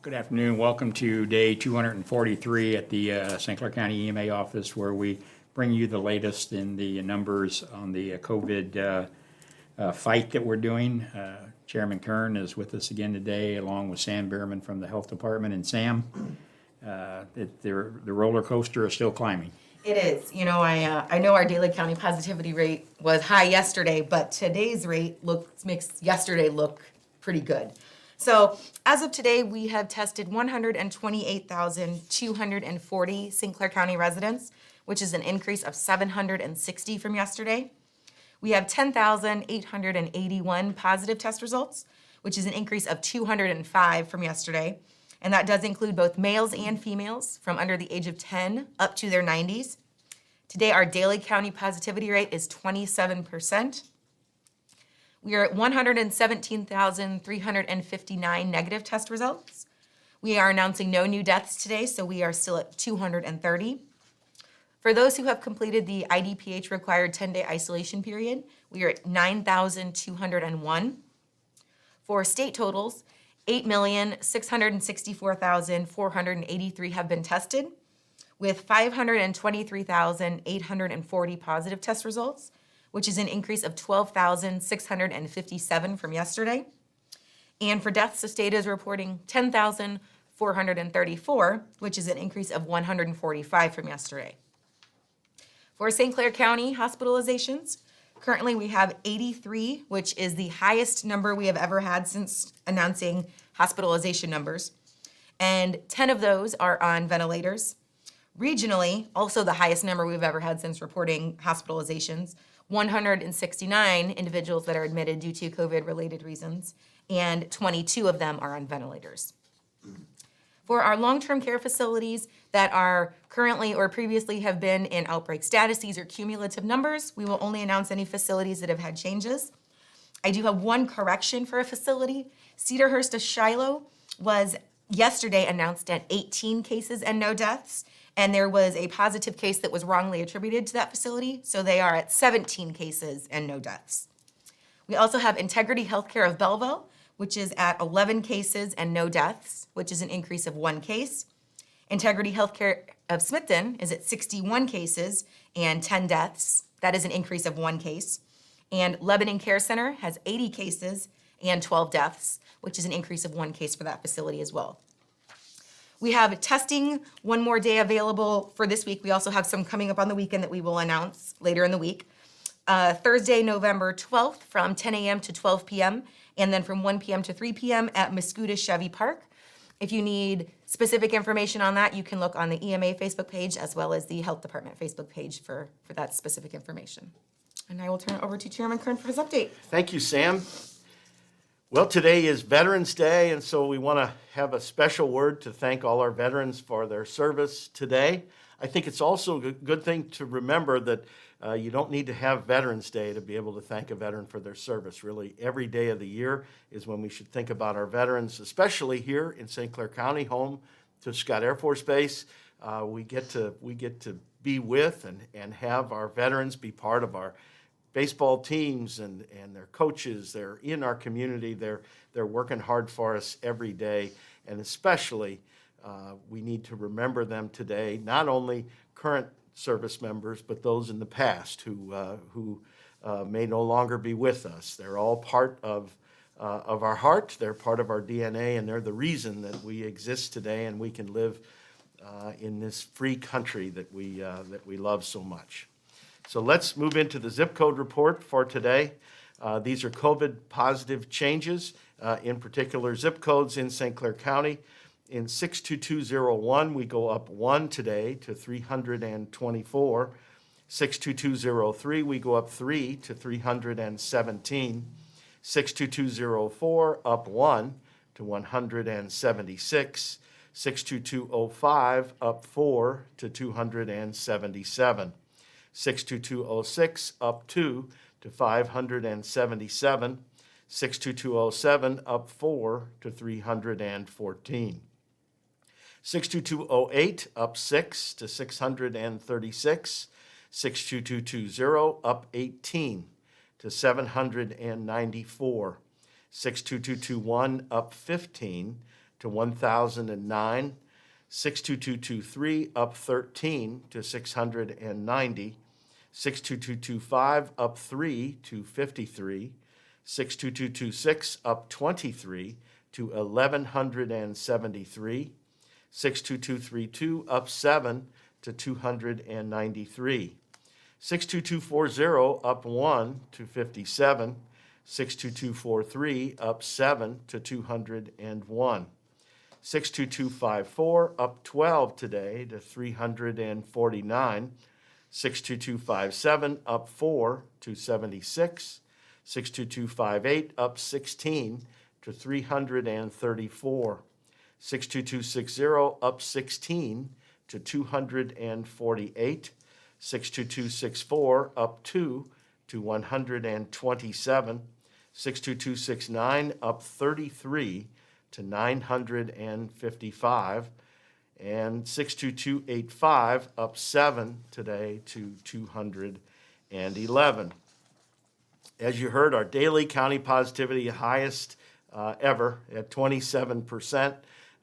Good afternoon. Welcome to day 243 at the St. Clair County EMA office, where we bring you the latest in the numbers on the COVID fight that we're doing. Chairman Kern is with us again today, along with Sam Bierman from the Health Department. And Sam, the roller coaster is still climbing. It is. You know, I know our daily county positivity rate was high yesterday, but today's rate makes yesterday look pretty good. So as of today, we have tested 128,240 St. Clair County residents, which is an increase of 760 from yesterday. We have 10,881 positive test results, which is an increase of 205 from yesterday. And that does include both males and females from under the age of 10 up to their 90s. Today, our daily county positivity rate is 27%. We are at 117,359 negative test results. We are announcing no new deaths today, so we are still at 230. For those who have completed the IDPH required 10-day isolation period, we are at 9,201. For state totals, 8,664,483 have been tested, with 523,840 positive test results, which is an increase of 12,657 from yesterday. And for deaths, the state is reporting 10,434, which is an increase of 145 from yesterday. For St. Clair County hospitalizations, currently we have 83, which is the highest number we have ever had since announcing hospitalization numbers. And 10 of those are on ventilators. Regionally, also the highest number we've ever had since reporting hospitalizations, 169 individuals that are admitted due to COVID-related reasons, and 22 of them are on ventilators. For our long-term care facilities that are currently or previously have been in outbreak status, these are cumulative numbers. We will only announce any facilities that have had changes. I do have one correction for a facility. Cedarhurst of Shiloh was yesterday announced at 18 cases and no deaths, and there was a positive case that was wrongly attributed to that facility, so they are at 17 cases and no deaths. We also have Integrity Healthcare of Belleville, which is at 11 cases and no deaths, which is an increase of 1 case. Integrity Healthcare of Smithton is at 61 cases and 10 deaths. That is an increase of 1 case. And Lebanon Care Center has 80 cases and 12 deaths, which is an increase of 1 case for that facility as well. We have testing one more day available for this week. We also have some coming up on the weekend that we will announce later in the week. Thursday, November 12th from 10 a.m. to 12 p.m. and then from 1 p.m. to 3 p.m. at Muscuda Chevy Park. If you need specific information on that, you can look on the EMA Facebook page as well as the Health Department Facebook page for that specific information. And I will turn it over to Chairman Kern for his update. Thank you, Sam. Well, today is Veterans Day, and so we want to have a special word to thank all our veterans for their service today. I think it's also a good thing to remember that you don't need to have Veterans Day to be able to thank a veteran for their service. Really, every day of the year is when we should think about our veterans, especially here in St. Clair County, home to Scott Air Force Base. We get to be with and have our veterans be part of our baseball teams and their coaches. They're in our community. They're working hard for us every day, and especially we need to remember them today, not only current service members, but those in the past who may no longer be with us. They're all part of our heart. They're part of our DNA, and they're the reason that we exist today and we can live in this free country that we love so much. So let's move into the zip code report for today. These are COVID positive changes, in particular zip codes in St. Clair County. In 62201, we go up 1 today to 324. 62203, we go up 3 to 317. 62204, up 1 to 176. 62205, up 4 to 277. 62206, up 2 to 577. 62207, up 4 to 314. 62208, up 6 to 636. 62220, up 18 to 794. 62221, up 15 to 1,009. 62223 up 13 to 690. 62225 up 3 to 53. 62226 up 23 to 1,173. 62232 up 7 to 293. 62240 up 1 to 57. 62243 up 7 to 201. 62254 up 12 today to 349. 62257 up 4 to 76. 62258 up 16 to 334. 62260 up 16 to 248. 62264 up 2 to 127. 62269 up 33 to 955, and 62285 up 7 today to 211. As you heard, our daily county positivity highest ever at 27%.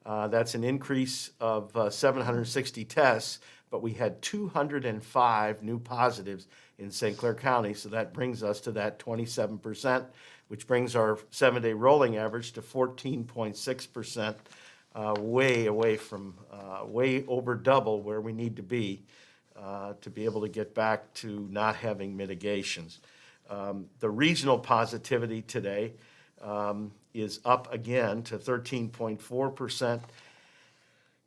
That's an increase of 760 tests, but we had 205 new positives in St. Clair County, so that brings us to that 27%, which brings our 7-day rolling average to 14.6%, way away from, way over double where we need to be able to get back to not having mitigations. The regional positivity today is up again to 13.4%.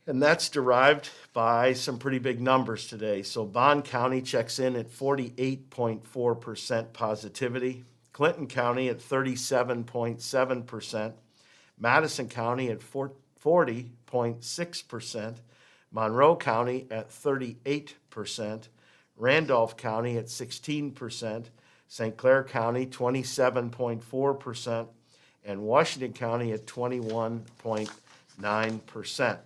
And that's derived by some pretty big numbers today. So Bond County checks in at 48.4% positivity. Clinton County at 37.7%. Madison County at 40.6%. Monroe County at 38%. Randolph County at 16%. St. Clair County 27.4%. And Washington County at 21.9%.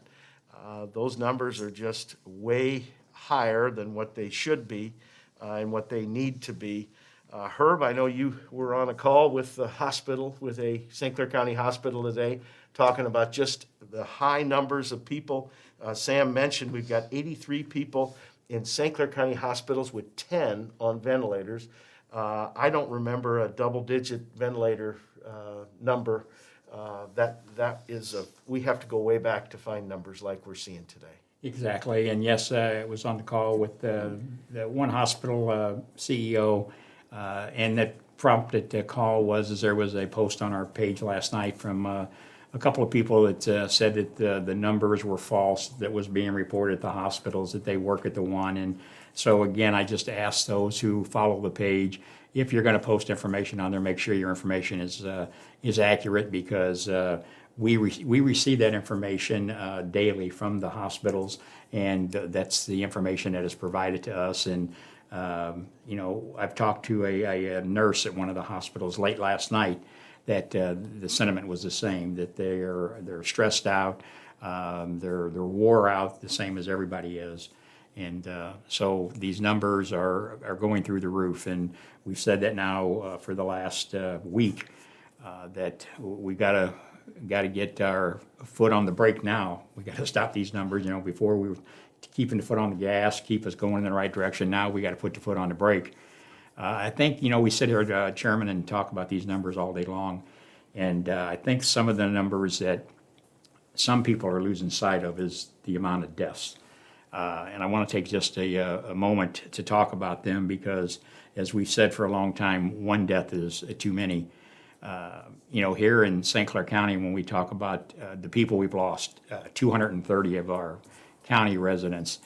Those numbers are just way higher than what they should be and what they need to be. Herb, I know you were on a call with the hospital, with a St. Clair County hospital today, talking about just the high numbers of people. Sam mentioned we've got 83 people in St. Clair County hospitals with 10 on ventilators. I don't remember a double-digit ventilator number. That is we have to go way back to find numbers like we're seeing today. Exactly, and yes, I was on the call with the one hospital CEO, and that prompted the call was there was a post on our page last night from a couple of people that said that the numbers were false that was being reported at the hospitals, that they work at the one. And so again, I just asked those who follow the page, if you're going to post information on there, make sure your information is accurate, because we receive that information daily from the hospitals, and that's the information that is provided to us. And I've talked to a nurse at one of the hospitals late last night that the sentiment was the same, that they're stressed out, they're wore out, the same as everybody is. And so these numbers are going through the roof, and we've said that now for the last week, that we got to get our foot on the brake now. We got to stop these numbers. Before we were keeping the foot on the gas, keep us going in the right direction. Now we got to put the foot on the brake. I think we sit here, Chairman, and talk about these numbers all day long, and I think some of the numbers that some people are losing sight of is the amount of deaths. And I want to take just a moment to talk about them, because, as we've said for a long time, one death is too many. Here in St. Clair County, when we talk about the people we've lost, 230 of our county residents,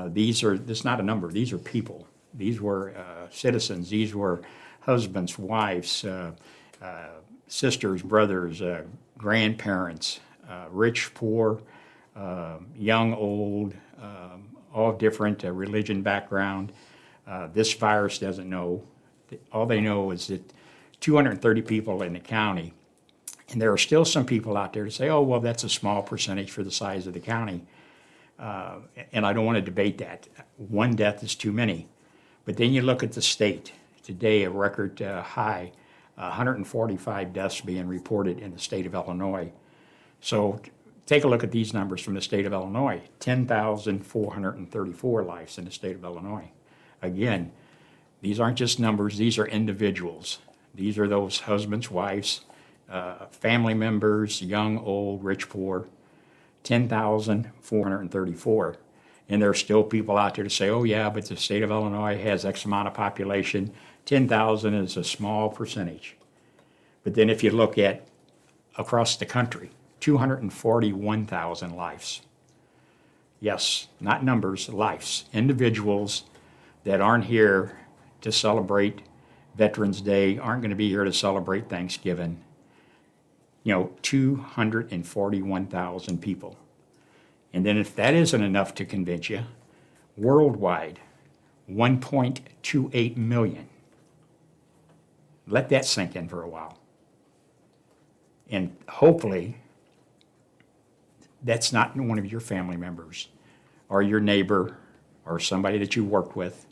this is not a number. These are people. These were citizens. These were husbands, wives, sisters, brothers, grandparents, rich, poor, young, old, all different religion background. This virus doesn't know. All they know is that 230 people in the county, and there are still some people out there to say, oh, well, that's a small percentage for the size of the county. And I don't want to debate that. One death is too many. But then you look at the state. Today, a record high, 145 deaths being reported in the state of Illinois. So take a look at these numbers from the state of Illinois, 10,434 lives in the state of Illinois. Again, these aren't just numbers, these are individuals. These are those husbands, wives, family members, young, old, rich, poor, 10,434. And there are still people out there to say, oh yeah, but the state of Illinois has X amount of population. 10,000 is a small percentage. But then if you look at across the country, 241,000 lives. Yes, not numbers, lives, individuals that aren't here to celebrate Veterans Day, aren't going to be here to celebrate Thanksgiving. 241,000 people. And then if that isn't enough to convince you, worldwide, 1.28 million. Let that sink in for a while. And hopefully, that's not one of your family members or your neighbor or somebody that you worked with.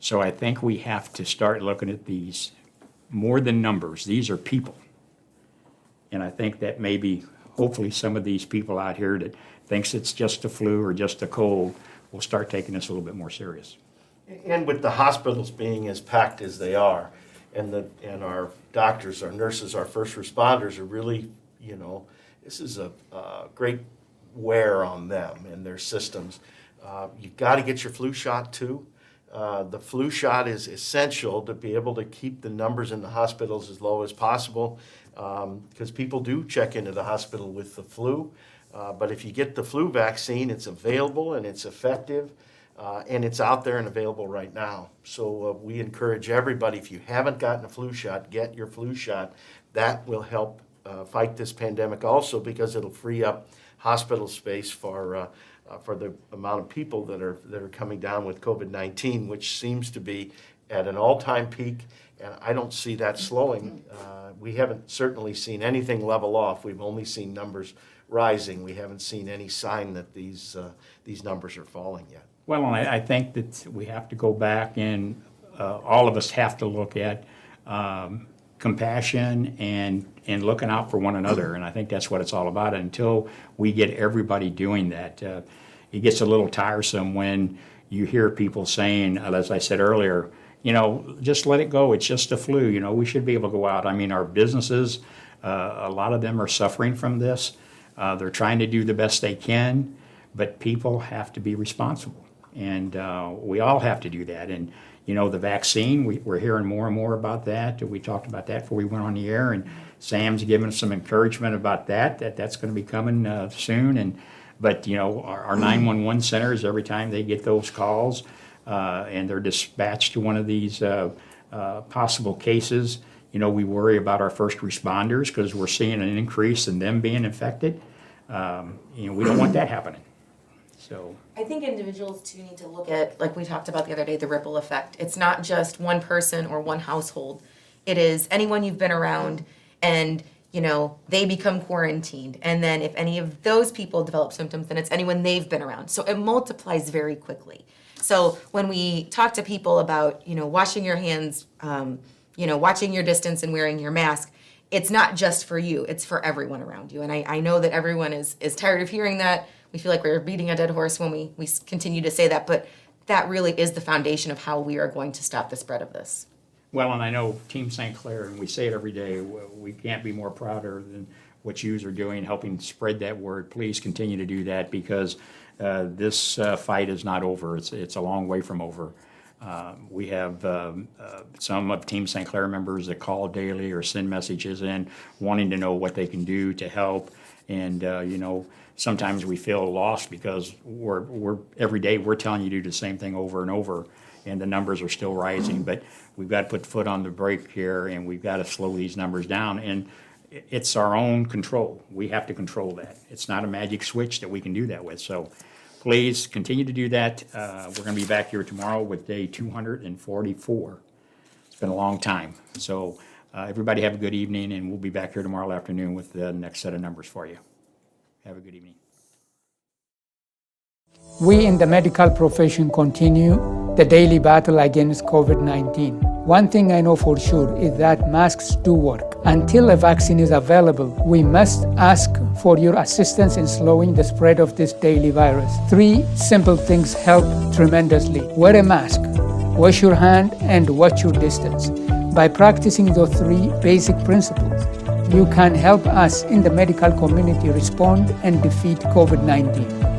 So I think we have to start looking at these more than numbers. These are people. And I think that maybe, hopefully, some of these people out here that thinks it's just a flu or just a cold will start taking this a little bit more serious. And with the hospitals being as packed as they are, and our doctors, our nurses, our first responders are really, this is a great wear on them and their systems. You've got to get your flu shot too. The flu shot is essential to be able to keep the numbers in the hospitals as low as possible, because people do check into the hospital with the flu. But if you get the flu vaccine, it's available and it's effective, and it's out there and available right now. So we encourage everybody, if you haven't gotten a flu shot, get your flu shot. That will help fight this pandemic also, because it'll free up hospital space for the amount of people that are coming down with COVID-19, which seems to be at an all-time peak, and I don't see that slowing. We haven't certainly seen anything level off. We've only seen numbers rising. We haven't seen any sign that these numbers are falling yet. Well, and I think that we have to go back and all of us have to look at compassion and looking out for one another, and I think that's what it's all about. Until we get everybody doing that, it gets a little tiresome when you hear people saying, as I said earlier, just let it go. It's just a flu. We should be able to go out. I mean, our businesses, a lot of them are suffering from this. They're trying to do the best they can, but people have to be responsible. And we all have to do that. And, the vaccine, we're hearing more and more about that. We talked about that before we went on the air, and Sam's given us some encouragement about that's going to be coming soon. But our 911 centers, every time they get those calls and they're dispatched to one of these possible cases, we worry about our first responders because we're seeing an increase in them being infected. We don't want that happening. So I think individuals too need to look at, like we talked about the other day, the ripple effect. It's not just one person or one household. It is anyone you've been around and, they become quarantined. And then if any of those people develop symptoms, then it's anyone they've been around. So it multiplies very quickly. So when we talk to people about, washing your hands, watching your distance and wearing your mask, it's not just for you, it's for everyone around you. And I know that everyone is tired of hearing that. We feel like we're beating a dead horse when we continue to say that, but that really is the foundation of how we are going to stop the spread of this. Well, and I know Team St. Clair, and we say it every day, we can't be more prouder than what you are doing, helping spread that word. Please continue to do that, because this fight is not over. It's a long way from over. We have some of Team St. Clair members that call daily or send messages in wanting to know what they can do to help. And, sometimes we feel lost because we're every day we're telling you to do the same thing over and over, and the numbers are still rising. But we've got to put the foot on the brake here, and we've got to slow these numbers down. And it's our own control. We have to control that. It's not a magic switch that we can do that with. So please continue to do that. We're going to be back here tomorrow with day 244. It's been a long time. So everybody have a good evening, and we'll be back here tomorrow afternoon with the next set of numbers for you. Have a good evening. We in the medical profession continue the daily battle against COVID-19. One thing I know for sure is that masks do work, Until a vaccine is available, we must ask for your assistance in slowing the spread of this deadly virus. 3 simple things help tremendously. Wear a mask, wash your hand, and watch your distance. By practicing those 3 basic principles, you can help us in the medical community respond and defeat COVID-19.